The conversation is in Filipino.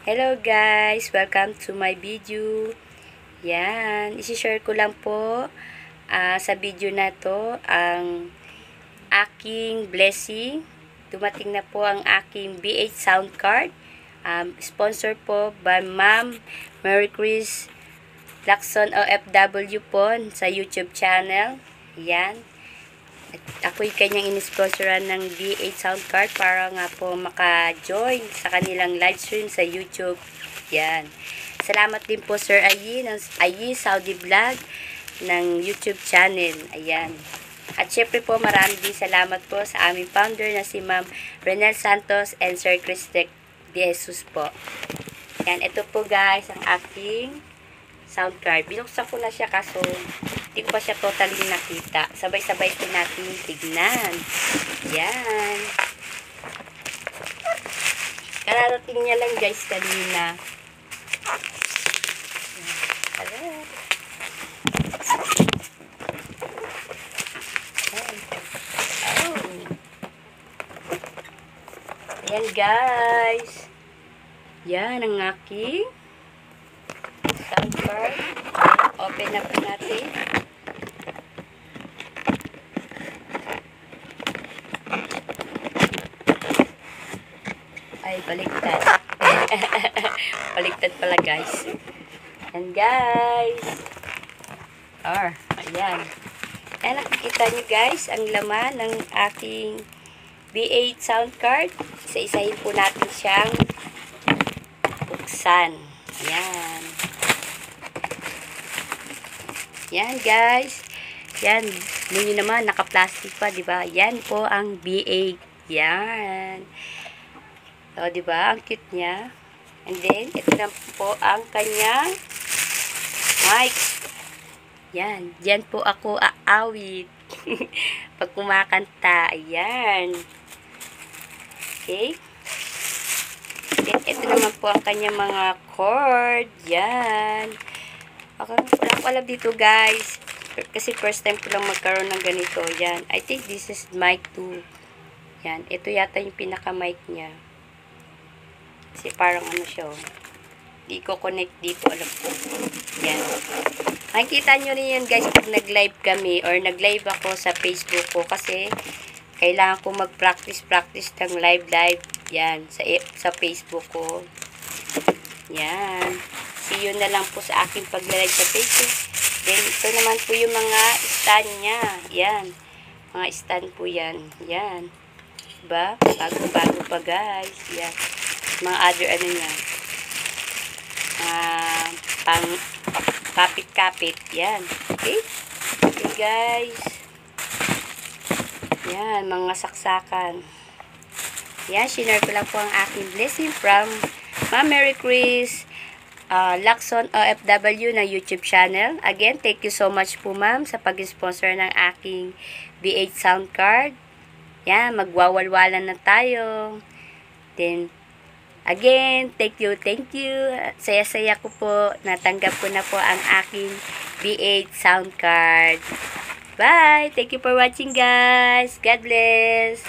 Hello guys! Welcome to my video. Yan, isi-share ko lang po sa video na to ang aking blessing. Dumating na po ang aking B8 sound card. Sponsor po by Ma'am Mary Chris Lacson OFW po sa YouTube channel. Yan. At ako'y kanyang inisponsoran ng B8 sound card para nga po maka-join sa kanilang live stream sa YouTube. Yan. Salamat din po Sir Ayi ng Ayi Saudi Vlog ng YouTube channel. Ayan. At syempre po marami din salamat po sa aming founder na si Ma'am Renel Santos and Sir Chris De Jesus po. Yan. Ito po guys ang aking sound card. Binuksan ko na siya kaso hindi ko pa siya totally nakita. Sabay-sabay po natin tignan. Yan. Kararating niya lang guys kanina. Yan. Oh. Yan guys. Yan ang aking sound card. Open na po natin. Ay, baliktad. Baliktad pala guys. Yan guys. Ayan. Ayan, nakikita nyo guys ang laman ng aking B8 sound card. Isa-isahin po natin siyang buksan. Ayan. Yan guys. Yan. Nyo naman, naka-plastic pa, diba? Yan po ang B8. Yan. So, diba? Ang cute niya. And then, ito na po ang kanyang mic. Yan. Diyan po ako aawit. Pag kumakanta. Ayan. Okay. Then, ito naman po ang kanyang mga chord. Yan. Okay. Wala ko alam dito guys. Kasi first time ko lang magkaroon ng ganito. Yan. I think this is mic 2. Yan. Ito yata yung pinaka-mic niya. Kasi parang ano siya, oh. Di ko connect dito, alam ko. Yan. Makikita nyo rin yan guys pag nag-live kami or nag-live ako sa Facebook ko kasi kailangan ko mag-practice ng live. Yan. Sa Facebook ko. Yan. See you na lang po sa aking pag-live sa Facebook. Then, ito naman po yung mga stand niya. Yan. Mga stand po yan. Yan. Diba? Bago-bago pa guys. Yan. Mga other ano niya. Pang kapit-kapit. Yan. Okay? Okay guys. Yan. Mga saksakan. Yan. Shinare ko lang po ang aking blessing from Ma'am Mary Chris Lacson OFW na YouTube channel. Again, thank you so much po ma'am sa pag-sponsor ng aking B8 sound card. Yan. Magwawalwalan na tayo. Then, again, thank you. Saya-saya ko po. Natanggap ko na po ang aking B8 sound card. Bye! Thank you for watching guys. God bless!